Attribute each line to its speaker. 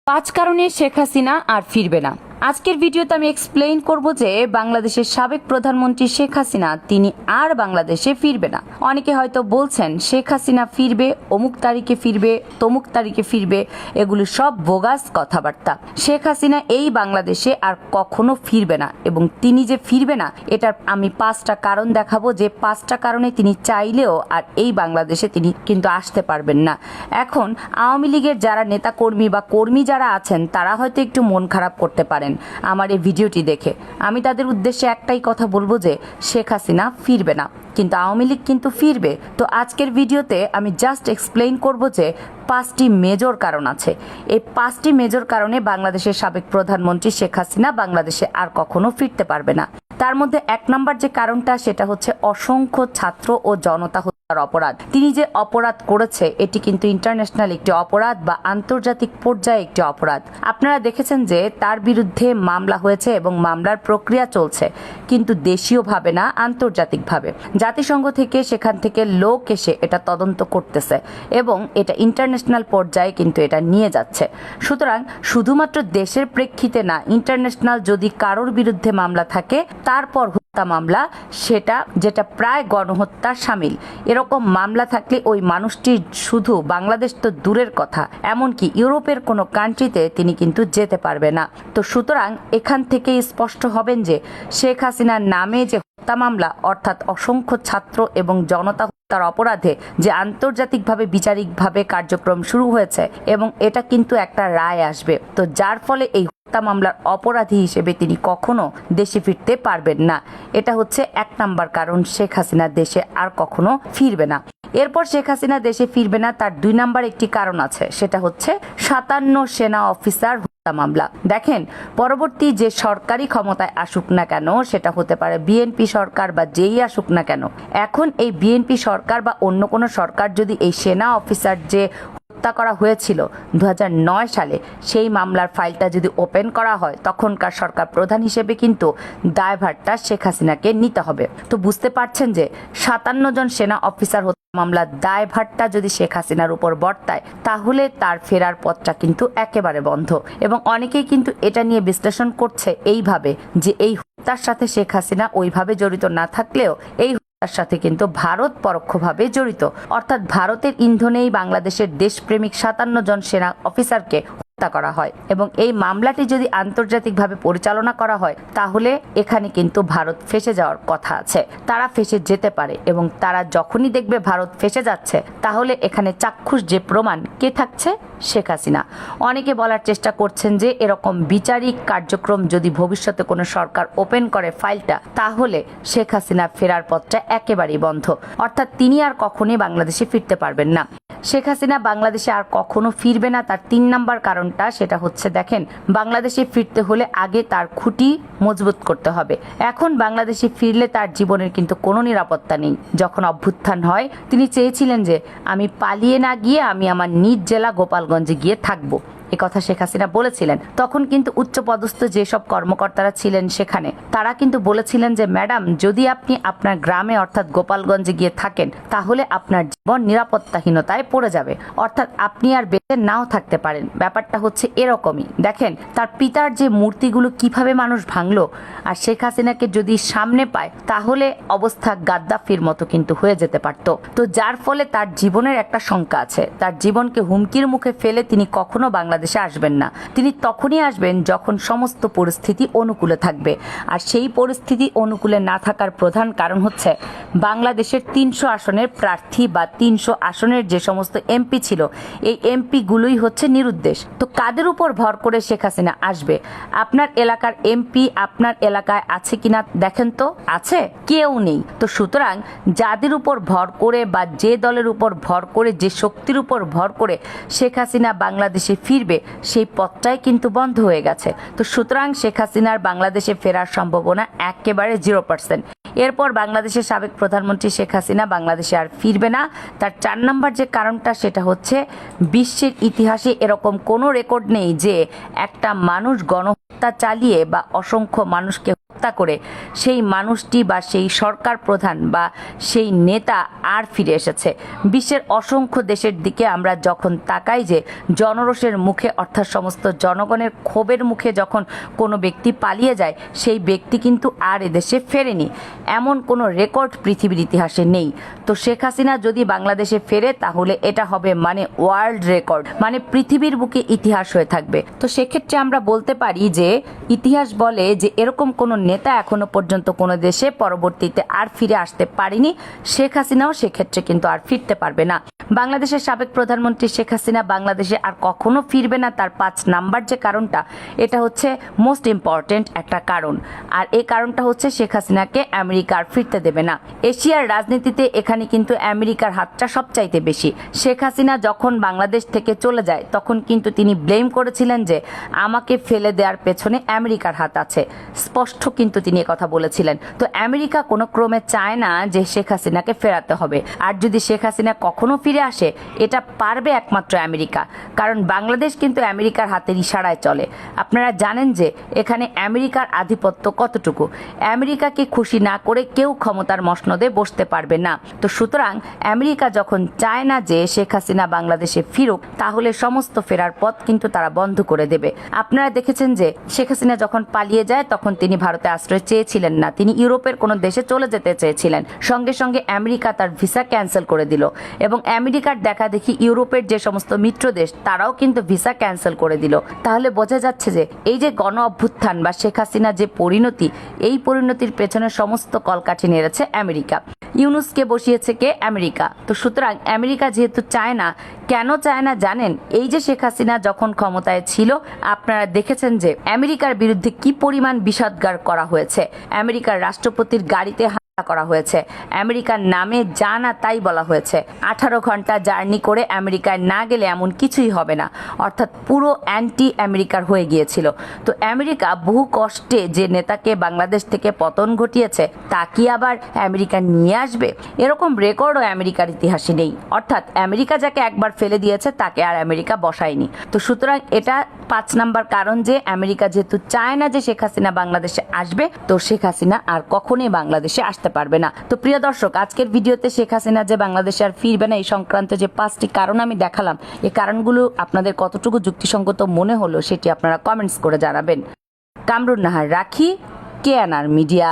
Speaker 1: পাঁচ কারণে শেখ হাসিনা আর ফিরবে না। আজকের ভিডিওতে আমি এক্সপ্লেইন করব যে বাংলাদেশের সাবেক প্রধানমন্ত্রী শেখ হাসিনা তিনি আর বাংলাদেশে ফিরবে না। অনেকে হয়তো বলছেন শেখ হাসিনা ফিরবে, অমুক তারিখে ফিরবে, তমুক তারিখে ফিরবে, এগুলো সব বোগাস কথাবার্তা। শেখ হাসিনা এই বাংলাদেশে আর কখনো ফিরবে না এবং তিনি যে ফিরবে না এটার আমি পাঁচটা কারণ দেখাবো, যে পাঁচটা কারণে তিনি চাইলেও আর এই বাংলাদেশে তিনি কিন্তু আসতে পারবেন না। এখন আওয়ামী লীগের যারা নেতাকর্মী বা কর্মী যারা আছেন তারা হয়তো একটু মন খারাপ করতে পারেন আমার এই ভিডিওটি দেখে। আমি তাদের উদ্দেশ্যে একটাই কথা বলবো যে শেখ হাসিনা ফিরবে না, কিন্তু আওয়ামী লীগ কিন্তু ফিরবে। তো আজকের ভিডিওতে আমি জাস্ট এক্সপ্লেইন করব যে পাঁচটি মেজর কারণ আছে। এই পাঁচটি মেজর কারণে বাংলাদেশের সাবেক প্রধানমন্ত্রী শেখ হাসিনা বাংলাদেশে আর কখনো ফিরতে পারবে না। তার মধ্যে এক নম্বর যে কারণটা সেটা হচ্ছে অসংখ্য ছাত্র ও জনতা হত্যার অপরাধ। তিনি যে অপরাধ করেছে এটি কিন্তু ইন্টারন্যাশনাল একটি অপরাধ বা আন্তর্জাতিক পর্যায়ে একটি অপরাধ। আপনারা দেখেছেন যে তার বিরুদ্ধে মামলা হয়েছে এবং মামলার প্রক্রিয়া চলছে, কিন্তু দেশীয়ভাবে না, আন্তর্জাতিকভাবে। জাতিসংঘ থেকে সেখান থেকে লোক এসে এটা তদন্ত করতেছে এবং এটা ইন্টারন্যাশনাল পর্যায়ে কিন্তু এটা নিয়ে যাচ্ছে। সুতরাং শুধুমাত্র দেশের প্রেক্ষিতে না, ইন্টারন্যাশনাল যদি কারোর বিরুদ্ধে মামলা থাকে তারপর হত্যা মামলা, সেটা যেটা প্রায় গণহত্যার সামিল, এরকম মামলা থাকলে ওই মানুষটি শুধু বাংলাদেশ তো দূরের কথা, এমনকি ইউরোপের কোনো কান্ট্রিতে তিনি কিন্তু যেতে পারবে না। তো সুতরাং এখান থেকে স্পষ্ট হবেন যে শেখ হাসিনার নামে যে হত্যা মামলা, অর্থাৎ অসংখ্য ছাত্র এবং জনতা হত্যার অপরাধে যে আন্তর্জাতিকভাবে বিচারিকভাবে কার্যক্রম শুরু হয়েছে এবং এটা কিন্তু একটা রায় আসবে, তো যার ফলে এই হত্যা মামলার অপরাধী হিসেবে তিনি কখনো দেশে ফিরতে পারবেন না। এটা হচ্ছে এক নাম্বার কারণ, শেখ হাসিনা দেশে আর কখনো ফিরবে না। এরপর শেখ হাসিনা দেশে ফিরবে না তার দুই নাম্বার একটি কারণ আছে, সেটা হচ্ছে 57 সেনা অফিসার হত্যা মামলা। দেখেন, পরবর্তী যে সরকারি ক্ষমতায় আসুক না কেন, সেটা হতে পারে বিএনপি সরকার বা যেই আসুক না কেন, এখন এই বিএনপি সরকার বা অন্য কোনো সরকার যদি এই সেনা অফিসার যে হত্যা করা হয়েছিল 2009 সালে সেই মামলার ফাইলটা যদি ওপেন করা হয়, তখনকার সরকার প্রধান হিসেবে কিন্তু দায়ভারটা শেখ হাসিনাকে নিতে হবে। তো বুঝতে পারছেন যে 57 জন সেনা অফিসার মামলার দায়ভারটা যদি শেখ হাসিনার উপর বর্তায় তাহলে তার ফেরার পথটা কিন্তু একেবারে বন্ধ। এবং অনেকেই কিন্তু এটা নিয়ে বিশ্লেষণ করছে এইভাবে যে এই হত্যার সাথে শেখ হাসিনা ওইভাবে জড়িত না থাকলেও এই তার সাথে কিন্তু ভারত পরোক্ষভাবে জড়িত, অর্থাৎ ভারতের ইন্ধনেই বাংলাদেশের দেশপ্রেমিক 57 জন সেনা অফিসারকে হত্যা করা হয়। এবং এই মামলাটি যদি আন্তর্জাতিকভাবে পরিচালনা করা হয় তাহলে এখানে কিন্তু ভারত ফেঁসে যাওয়ার কথা আছে, তারা ফেঁসে যেতে পারে। এবং তারা যখনই দেখবে ভারত ফেঁসে যাচ্ছে তাহলে এখানে চাক্ষুষ যে প্রমাণ কে থাকছে, শেখ হাসিনা। অনেকে বলার চেষ্টা করছেন যে এরকম বিচারিক কার্যক্রম যদি ভবিষ্যতে কোনো সরকার ওপেন করে ফাইলটা, তাহলে শেখ হাসিনা ফেরার পথটা একেবারেই বন্ধ, অর্থাৎ তিনি আর কখনোই বাংলাদেশে ফিরতে পারবেন না। শেখ হাসিনা বাংলাদেশে আর কখনো ফিরবে না তার 3 নাম্বার কারণটা, সেটা হচ্ছে দেখেন, বাংলাদেশে ফিরতে হলে আগে তার খুঁটি মজবুত করতে হবে। এখন বাংলাদেশে ফিরলে তার জীবনের কিন্তু কোনো নিরাপত্তা নেই। যখন অভ্যুত্থান হয় তিনি চেয়েছিলেন যে আমি পালিয়ে না গিয়ে আমি আমার নিজ জেলা গোপালগঞ্জে গিয়ে থাকবো, কথা শেখ হাসিনা বলেছিলেন। তখন কিন্তু উচ্চপদস্থ যেসব কর্মকর্তারা ছিলেন সেখানে তারা কিন্তু বলেছিলেন যে ম্যাডাম, যদি আপনি আপনার গ্রামে অর্থাৎ গোপালগঞ্জে গিয়ে থাকেন তাহলে আপনার জীবন নিরাপত্তাহীনতায় পড়ে যাবে, অর্থাৎ আপনি আর বেঁচে নাও থাকতে পারেন। ব্যাপারটা হচ্ছে এরকমই। দেখেন তার পিতার যে মূর্তিগুলো কিভাবে মানুষ ভাঙলো, আর শেখ হাসিনাকে যদি সামনে পায় তাহলে অবস্থা গাদ্দাফির মতো কিন্তু হয়ে যেতে পারত। তো যার ফলে তার জীবনের একটা শঙ্কা আছে, তার জীবনকে হুমকির মুখে ফেলে তিনি কখনো বাংলাদেশে আসবেন না। তিনি তখনই আসবেন যখন সমস্ত পরিস্থিতি অনুকূলে থাকবে। আর সেই পরিস্থিতি অনুকূলে না থাকার প্রধান কারণ হচ্ছে বাংলাদেশের 300 আসনের প্রার্থী বা 300 আসনের যে সমস্ত এমপি ছিল, এই এমপি গুলোই হচ্ছে নিরুদ্দেশ। তো কাদের উপর ভর করে শেখ হাসিনা আসবে? আপনার এলাকার এমপি আপনার এলাকায় আছে কিনা দেখেন তো, আছে? কেউ নেই। তো সুতরাং যাদের উপর ভর করে বা যে দলের উপর ভর করে, যে শক্তির উপর ভর করে শেখ হাসিনা বাংলাদেশে ফিরবে, সেই পথটাই কিন্তু বন্ধ হয়ে গেছে। তো সুতরাং শেখ হাসিনার বাংলাদেশে ফেরার সম্ভাবনা একেবারে 0%। এরপর বাংলাদেশের সাবেক প্রধানমন্ত্রী শেখ হাসিনা বাংলাদেশে আর ফিরবে না তার 4 নাম্বার যে কারণটা, সেটা হচ্ছে বিশ্বের ইতিহাসে এরকম কোনো রেকর্ড নেই যে একটা মানুষ গণহত্যা চালিয়ে বা অসংখ্য মানুষকে হত্যা হত্যা করে সেই মানুষটি বা সেই সরকার প্রধান বা সেই নেতা আর ফিরে এসেছে। বিশ্বের অসংখ্য দেশের দিকে আমরা যখন তাকাই যে জনরোষের মুখে অর্থাৎ সমস্ত জনগণের ক্ষোভের মুখে যখন কোনো ব্যক্তি পালিয়ে যায় সেই ব্যক্তি কিন্তু আর এদেশে ফেরেনি, এমন কোনো রেকর্ড পৃথিবীর ইতিহাসে নেই। তো শেখ হাসিনা যদি বাংলাদেশে ফেরে তাহলে এটা হবে মানে ওয়ার্ল্ড রেকর্ড, মানে পৃথিবীর বুকে ইতিহাস হয়ে থাকবে। তো সেক্ষেত্রে আমরা বলতে পারি যে ইতিহাস বলে যে এরকম কোনো নেতা এখনো পর্যন্ত কোনো দেশে পরবর্তীতে আর ফিরে আসতে পারেনি, শেখ হাসিনাও সেক্ষেত্রে কিন্তু আর ফিরতে পারবে না। বাংলাদেশের সাবেক প্রধানমন্ত্রী শেখ হাসিনা বাংলাদেশে আর কখনো ফিরবে না, তার 5 নাম্বার যে কারণটা, এটা হচ্ছে মোস্ট ইম্পর্টেন্ট একটা কারণ। আর এই কারণটা হচ্ছে শেখ হাসিনাকে আমেরিকা আর ফিরতে দেবে না। এশিয়ার রাজনীতিতে এখানে কিন্তু আমেরিকার হাতটা সবচাইতে বেশি। শেখ হাসিনা যখন বাংলাদেশ থেকে চলে যায় তখন কিন্তু তিনি ব্লেম করেছিলেন যে আমাকে ফেলে দেওয়ার পেছনে আমেরিকার হাত আছে, স্পষ্ট কিন্তু তিনি কথা বলেছিলেন। তো আমেরিকা কোনো ক্রমে চায় না যে শেখ হাসিনাকে ফেরাতে হবে। আর যদি শেখ হাসিনা কখনো ফিরে আসে এটা পারবে একমাত্র আমেরিকা, কারণ বাংলাদেশ কিন্তু আমেরিকার হাতের ইশারায় চলে। আপনারা জানেন যে এখানে আমেরিকার আধিপত্য কতটুকু। আমেরিকাকে খুশি না করে কেউ ক্ষমতার মসনদে বসতে পারবে না। তো সুতরাং আমেরিকা যখন চায় না যে শেখ হাসিনা বাংলাদেশে ফিরুক তাহলে সমস্ত ফেরার পথ কিন্তু তারা বন্ধ করে দেবে। আপনারা দেখেছেন যে শেখ হাসিনা যখন পালিয়ে যায় তখন তিনি ভারতে আশ্রয় চেয়েছিলেন না, তিনি ইউরোপের কোনো দেশে চলে যেতে চেয়েছিলেন। সঙ্গে সঙ্গে আমেরিকা তার ভিসা ক্যান্সেল করে দিল এবং আমেরিকার দেখা দেখি ইউরোপের যে সমস্ত মিত্র দেশ তারাও কিন্তু ভিসা ক্যান্সেল করে দিল। তাহলে বোঝা যাচ্ছে যে এই যে গণ অভ্যুত্থান বা শেখ হাসিনা যে পরিণতি, এই পরিণতির পেছনে সমস্ত কলকাঠি নেড়েছে আমেরিকা। ইউনুসকে বসিয়েছে কে? আমেরিকা। তো সুতরাং আমেরিকা যেহেতু চায় না, কেন চায় না জানেন? এই যে শেখ হাসিনা যখন ক্ষমতায় ছিল আপনারা দেখেছেন যে আমেরিকার বিরুদ্ধে কি পরিমাণ বিষাদগার করা হয়েছে, আমেরিকার রাষ্ট্রপতির গাড়িতে করা হয়েছে, আমেরিকার নামে যা না তাই বলা হয়েছে। 18 ঘন্টা জার্নি করে আমেরিকায় না গেলে এমন কিছুই হবে না, অর্থাৎ পুরো অ্যান্টি আমেরিকার হয়ে গিয়েছিল। তো আমেরিকা বহু কষ্টে যে নেতাকে বাংলাদেশ থেকে পতন ঘটিয়েছে তা কি আবার আমেরিকা নিয়ে আসবে? এরকম রেকর্ডও আমেরিকার ইতিহাসে নেই। অর্থাৎ আমেরিকা যাকে একবার ফেলে দিয়েছে তাকে আর আমেরিকা বসায়নি। তো সুতরাং এটা 5 নাম্বার কারণ যে আমেরিকা যেহেতু চায় না যে শেখ হাসিনা বাংলাদেশে আসবে, তো শেখ হাসিনা আর কখনোই বাংলাদেশে আসতে পারবে না। তো প্রিয় দর্শক, আজকের ভিডিওতে শেখ হাসিনা যে বাংলাদেশে আর ফিরবে না এই সংক্রান্ত যে 5টি কারণ আমি দেখালাম, এই কারণগুলো আপনাদের কতটুকু যুক্তিসঙ্গত মনে হলো সেটি আপনারা কমেন্টস করে জানাবেন। কামরুন নাহার রাখি, কেএনআর মিডিয়া।